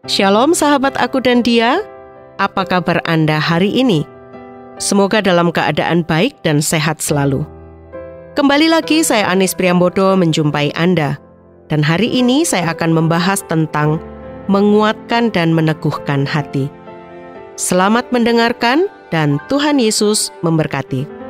Shalom sahabat aku dan dia, apa kabar Anda hari ini? Semoga dalam keadaan baik dan sehat selalu. Kembali lagi saya Anis Priambodo menjumpai Anda. Dan hari ini saya akan membahas tentang menguatkan dan meneguhkan hati. Selamat mendengarkan dan Tuhan Yesus memberkati.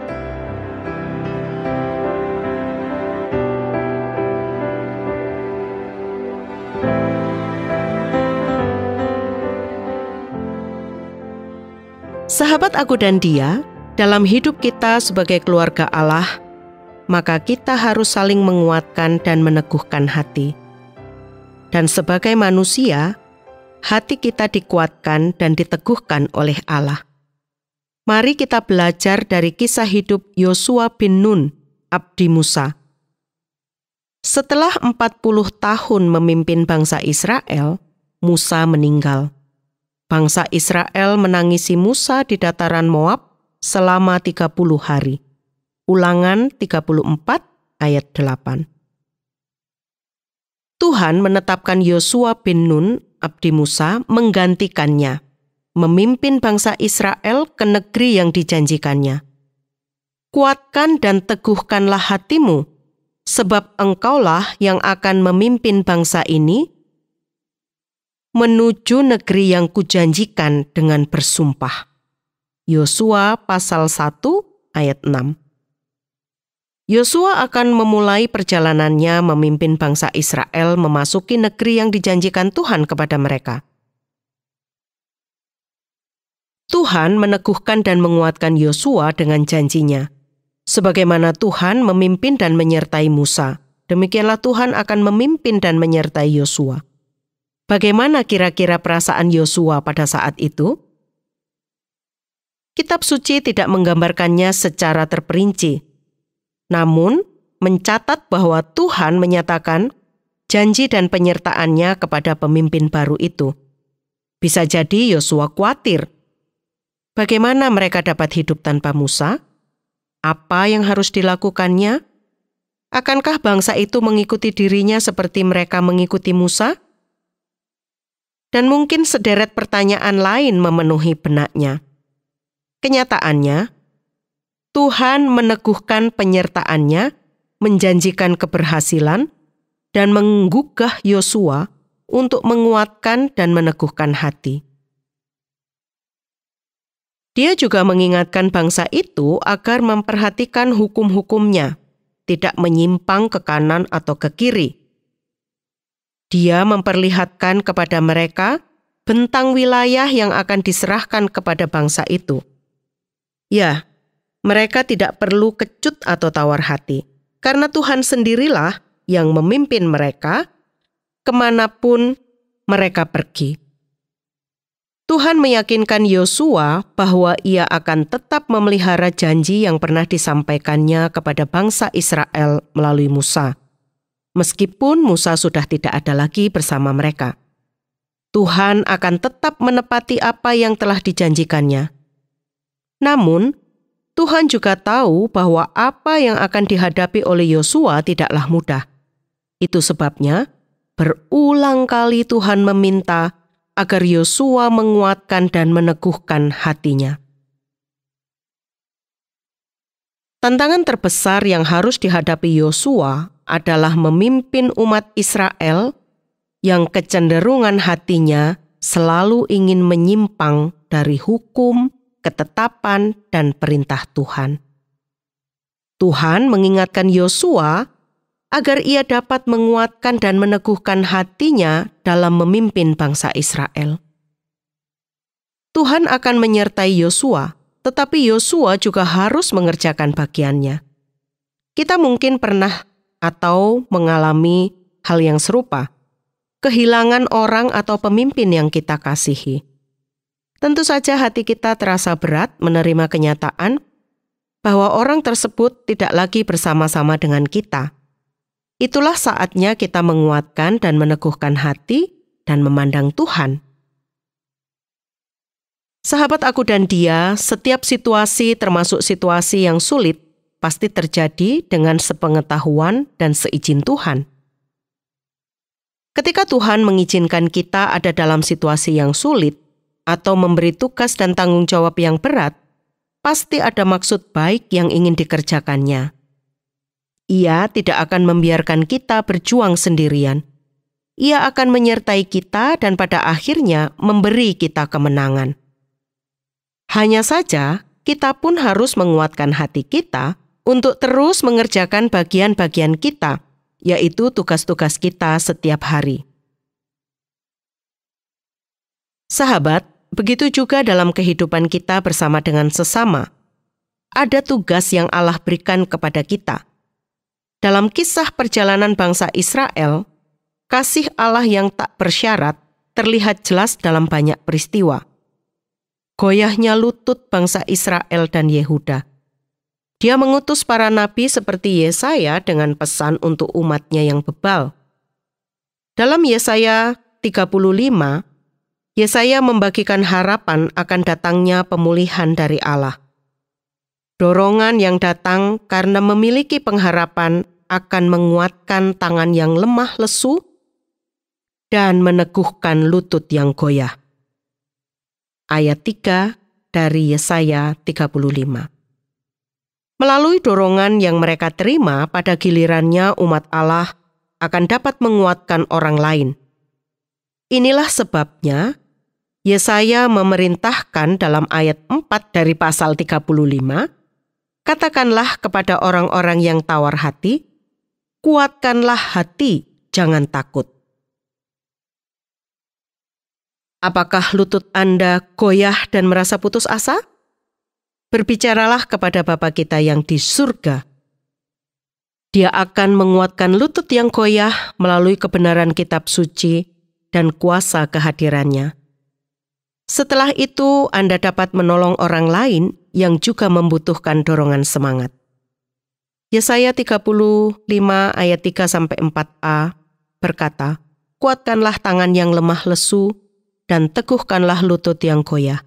Sahabat aku dan dia, dalam hidup kita sebagai keluarga Allah, maka kita harus saling menguatkan dan meneguhkan hati. Dan sebagai manusia, hati kita dikuatkan dan diteguhkan oleh Allah. Mari kita belajar dari kisah hidup Yosua bin Nun, abdi Musa. Setelah 40 tahun memimpin bangsa Israel, Musa meninggal. Bangsa Israel menangisi Musa di dataran Moab selama 30 hari. Ulangan 34 ayat 8. Tuhan menetapkan Yosua bin Nun, abdi Musa, menggantikannya, memimpin bangsa Israel ke negeri yang dijanjikannya. Kuatkan dan teguhkanlah hatimu, sebab engkaulah yang akan memimpin bangsa ini menuju negeri yang kujanjikan dengan bersumpah. Yosua pasal 1 ayat 6. Yosua akan memulai perjalanannya memimpin bangsa Israel memasuki negeri yang dijanjikan Tuhan kepada mereka. Tuhan meneguhkan dan menguatkan Yosua dengan janjinya. Sebagaimana Tuhan memimpin dan menyertai Musa, demikianlah Tuhan akan memimpin dan menyertai Yosua. Bagaimana kira-kira perasaan Yosua pada saat itu? Kitab suci tidak menggambarkannya secara terperinci, namun mencatat bahwa Tuhan menyatakan janji dan penyertaannya kepada pemimpin baru itu. Bisa jadi Yosua khawatir. Bagaimana mereka dapat hidup tanpa Musa? Apa yang harus dilakukannya? Akankah bangsa itu mengikuti dirinya seperti mereka mengikuti Musa? Dan mungkin sederet pertanyaan lain memenuhi benaknya. Kenyataannya, Tuhan meneguhkan penyertaannya, menjanjikan keberhasilan, dan menggugah Yosua untuk menguatkan dan meneguhkan hati. Dia juga mengingatkan bangsa itu agar memperhatikan hukum-hukumnya, tidak menyimpang ke kanan atau ke kiri. Dia memperlihatkan kepada mereka bentang wilayah yang akan diserahkan kepada bangsa itu. Ya, mereka tidak perlu kecut atau tawar hati, karena Tuhan sendirilah yang memimpin mereka kemanapun mereka pergi. Tuhan meyakinkan Yosua bahwa ia akan tetap memelihara janji yang pernah disampaikannya kepada bangsa Israel melalui Musa. Meskipun Musa sudah tidak ada lagi bersama mereka, Tuhan akan tetap menepati apa yang telah dijanjikannya. Namun, Tuhan juga tahu bahwa apa yang akan dihadapi oleh Yosua tidaklah mudah. Itu sebabnya, berulang kali Tuhan meminta agar Yosua menguatkan dan meneguhkan hatinya. Tantangan terbesar yang harus dihadapi Yosua adalah memimpin umat Israel yang kecenderungan hatinya selalu ingin menyimpang dari hukum, ketetapan, dan perintah Tuhan. Tuhan mengingatkan Yosua agar ia dapat menguatkan dan meneguhkan hatinya dalam memimpin bangsa Israel. Tuhan akan menyertai Yosua, tetapi Yosua juga harus mengerjakan bagiannya. Kita mungkin pernah atau mengalami hal yang serupa, kehilangan orang atau pemimpin yang kita kasihi. Tentu saja hati kita terasa berat menerima kenyataan bahwa orang tersebut tidak lagi bersama-sama dengan kita. Itulah saatnya kita menguatkan dan meneguhkan hati dan memandang Tuhan. Sahabat aku dan dia, setiap situasi termasuk situasi yang sulit pasti terjadi dengan sepengetahuan dan seizin Tuhan. Ketika Tuhan mengizinkan kita ada dalam situasi yang sulit atau memberi tugas dan tanggung jawab yang berat, pasti ada maksud baik yang ingin dikerjakannya. Ia tidak akan membiarkan kita berjuang sendirian. Ia akan menyertai kita dan pada akhirnya memberi kita kemenangan. Hanya saja, kita pun harus menguatkan hati kita untuk terus mengerjakan bagian-bagian kita, yaitu tugas-tugas kita setiap hari. Sahabat, begitu juga dalam kehidupan kita bersama dengan sesama. Ada tugas yang Allah berikan kepada kita. Dalam kisah perjalanan bangsa Israel, kasih Allah yang tak bersyarat terlihat jelas dalam banyak peristiwa. Goyahnya lutut bangsa Israel dan Yehuda. Dia mengutus para nabi seperti Yesaya dengan pesan untuk umatnya yang bebal. Dalam Yesaya 35, Yesaya membagikan harapan akan datangnya pemulihan dari Allah. Dorongan yang datang karena memiliki pengharapan akan menguatkan tangan yang lemah lesu dan meneguhkan lutut yang goyah. Ayat 3 dari Yesaya 35. Melalui dorongan yang mereka terima, pada gilirannya umat Allah akan dapat menguatkan orang lain. Inilah sebabnya Yesaya memerintahkan dalam ayat 4 dari pasal 35, katakanlah kepada orang-orang yang tawar hati, kuatkanlah hati, jangan takut. Apakah lutut Anda goyah dan merasa putus asa? Berbicaralah kepada Bapa kita yang di surga. Dia akan menguatkan lutut yang goyah melalui kebenaran kitab suci dan kuasa kehadirannya. Setelah itu, Anda dapat menolong orang lain yang juga membutuhkan dorongan semangat. Yesaya 35 ayat 3-4a berkata, kuatkanlah tangan yang lemah lesu dan teguhkanlah lutut yang goyah.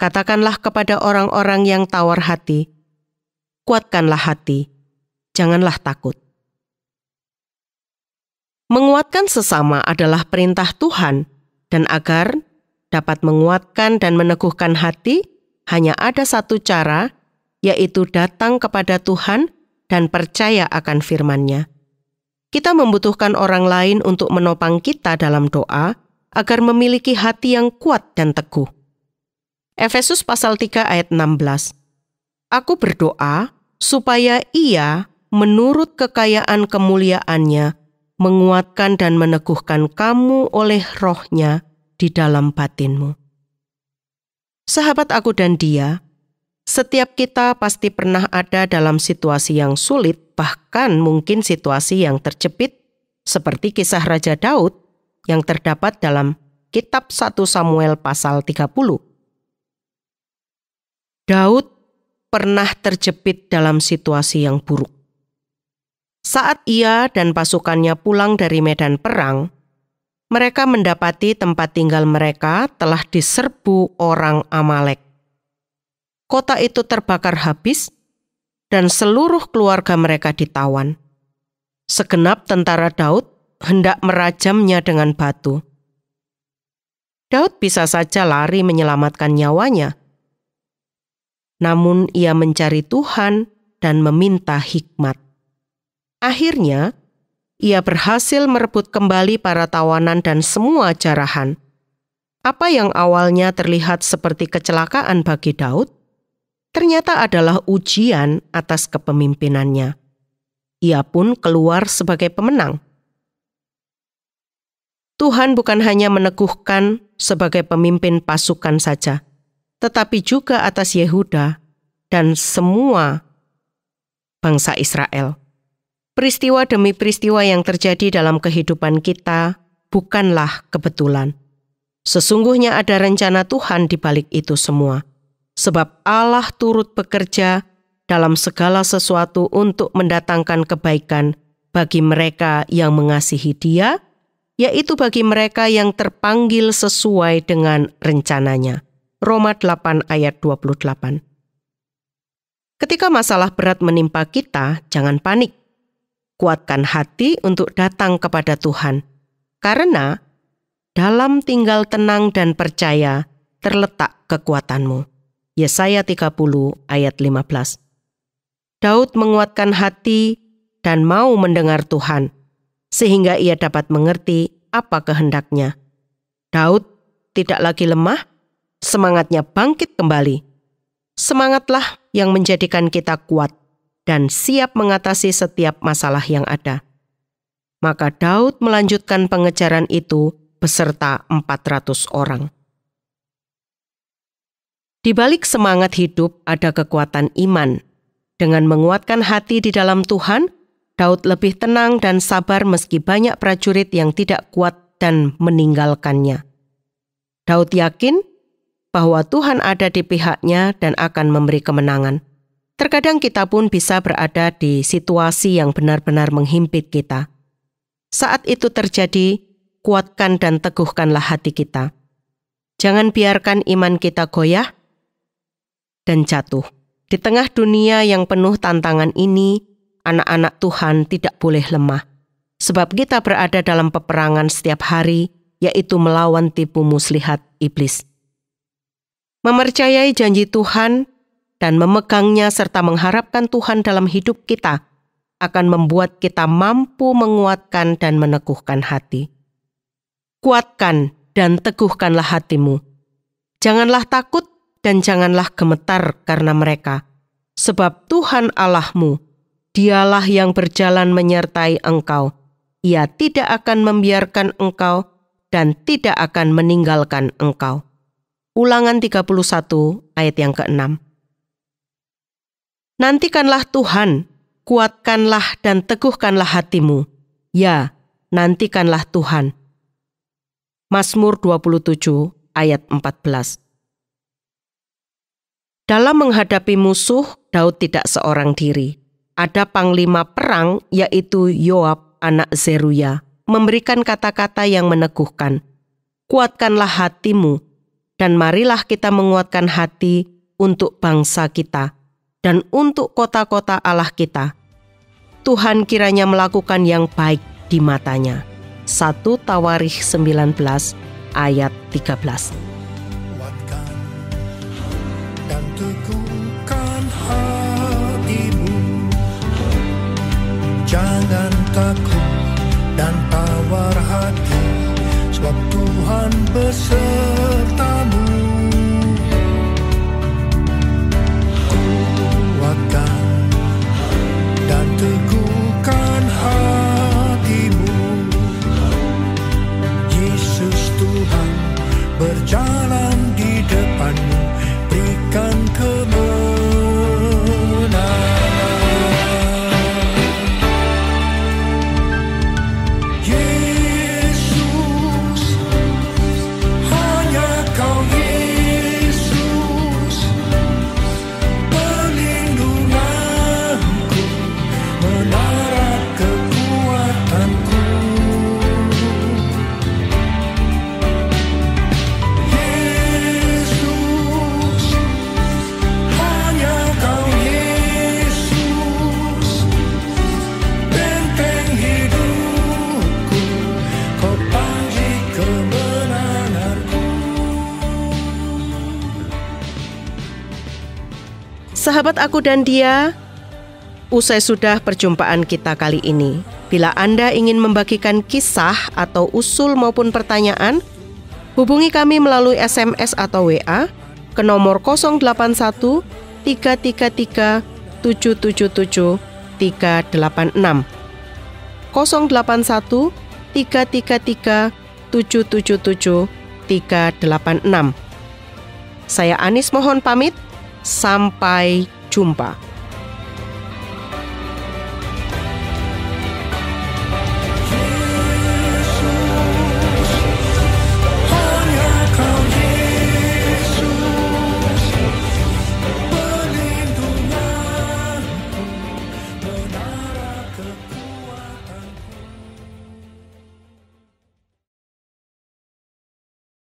Katakanlah kepada orang-orang yang tawar hati, kuatkanlah hati, janganlah takut. Menguatkan sesama adalah perintah Tuhan, dan agar dapat menguatkan dan meneguhkan hati, hanya ada satu cara, yaitu datang kepada Tuhan dan percaya akan firman-Nya. Kita membutuhkan orang lain untuk menopang kita dalam doa, agar memiliki hati yang kuat dan teguh. Efesus pasal 3 ayat 16. Aku berdoa supaya Ia menurut kekayaan kemuliaan-Nya menguatkan dan meneguhkan kamu oleh Roh-Nya di dalam batinmu. Sahabat aku dan dia, setiap kita pasti pernah ada dalam situasi yang sulit, bahkan mungkin situasi yang terjepit, seperti kisah Raja Daud yang terdapat dalam kitab 1 Samuel pasal 30. Daud pernah terjepit dalam situasi yang buruk. Saat ia dan pasukannya pulang dari medan perang, mereka mendapati tempat tinggal mereka telah diserbu orang Amalek. Kota itu terbakar habis dan seluruh keluarga mereka ditawan. Segenap tentara Daud hendak merajamnya dengan batu. Daud bisa saja lari menyelamatkan nyawanya. Namun ia mencari Tuhan dan meminta hikmat. Akhirnya, ia berhasil merebut kembali para tawanan dan semua jarahan. Apa yang awalnya terlihat seperti kecelakaan bagi Daud, ternyata adalah ujian atas kepemimpinannya. Ia pun keluar sebagai pemenang. Tuhan bukan hanya meneguhkan sebagai pemimpin pasukan saja, tetapi juga atas Yehuda dan semua bangsa Israel. Peristiwa demi peristiwa yang terjadi dalam kehidupan kita bukanlah kebetulan. Sesungguhnya ada rencana Tuhan di balik itu semua, sebab Allah turut bekerja dalam segala sesuatu untuk mendatangkan kebaikan bagi mereka yang mengasihi Dia, yaitu bagi mereka yang terpanggil sesuai dengan rencananya. Roma 8 ayat 28. Ketika masalah berat menimpa kita, jangan panik. Kuatkan hati untuk datang kepada Tuhan. Karena dalam tinggal tenang dan percaya terletak kekuatanmu. Yesaya 30 ayat 15. Daud menguatkan hati dan mau mendengar Tuhan, sehingga ia dapat mengerti apa kehendaknya. Daud tidak lagi lemah, semangatnya bangkit kembali. Semangatlah yang menjadikan kita kuat dan siap mengatasi setiap masalah yang ada. Maka Daud melanjutkan pengejaran itu beserta 400 orang. Di balik semangat hidup ada kekuatan iman. Dengan menguatkan hati di dalam Tuhan, Daud lebih tenang dan sabar meski banyak prajurit yang tidak kuat dan meninggalkannya. Daud yakin bahwa Tuhan ada di pihaknya dan akan memberi kemenangan. Terkadang kita pun bisa berada di situasi yang benar-benar menghimpit kita. Saat itu terjadi, kuatkan dan teguhkanlah hati kita. Jangan biarkan iman kita goyah dan jatuh. Di tengah dunia yang penuh tantangan ini, anak-anak Tuhan tidak boleh lemah. Sebab kita berada dalam peperangan setiap hari, yaitu melawan tipu muslihat iblis. Mempercayai janji Tuhan dan memegangnya serta mengharapkan Tuhan dalam hidup kita akan membuat kita mampu menguatkan dan meneguhkan hati. Kuatkan dan teguhkanlah hatimu. Janganlah takut dan janganlah gemetar karena mereka. Sebab Tuhan Allahmu, Dialah yang berjalan menyertai engkau. Ia tidak akan membiarkan engkau dan tidak akan meninggalkan engkau. Ulangan 31 ayat yang ke-6. Nantikanlah Tuhan, kuatkanlah dan teguhkanlah hatimu. Ya, nantikanlah Tuhan. Mazmur 27 ayat 14. Dalam menghadapi musuh, Daud tidak seorang diri. Ada panglima perang, yaitu Yoab anak Zeruya, memberikan kata-kata yang meneguhkan. Kuatkanlah hatimu, dan marilah kita menguatkan hati untuk bangsa kita dan untuk kota-kota Allah kita. Tuhan kiranya melakukan yang baik di matanya. 1 Tawarikh 19 ayat 13. Dan teguhkan hatimu, jangan takut dan tawar hati, sebab Tuhan besertamu. Kuatkan dan teguhkan hatimu, Yesus Tuhan berjalan di depanmu, berikan Sahabat Aku dan Dia, usai sudah perjumpaan kita kali ini. Bila Anda ingin membagikan kisah atau usul maupun pertanyaan, hubungi kami melalui SMS atau WA ke nomor 081 333 777 386. 081 333 777 386. Saya Anis mohon pamit. Sampai jumpa.